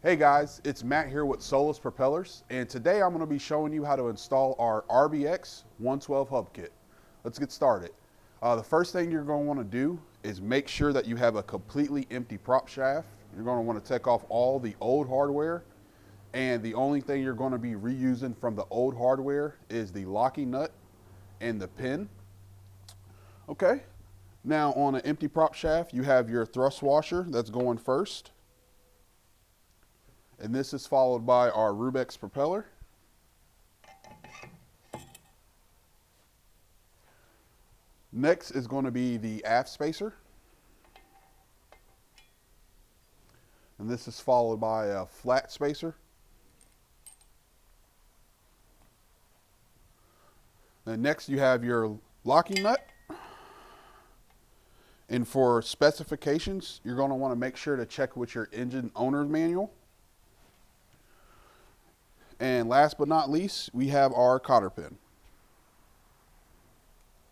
Hey guys, it's Matt here with Solas Propellers, and today I'm going to be showing you how to install our RBX 112 hub kit. Let's get started. The first thing you're going to want to do is make sure that you have a completely empty prop shaft. You're going to want to take off all the old hardware, and the only thing you're going to be reusing from the old hardware is the locking nut and the pin. Okay, now on an empty prop shaft, you have your thrust washer that's going first. And this is followed by our RBX propeller. Next is going to be the Aft Spacer. And this is followed by a flat spacer. And next you have your locking nut. And for specifications, you're going to want to make sure to check with your engine owner's manual. And last but not least, we have our cotter pin.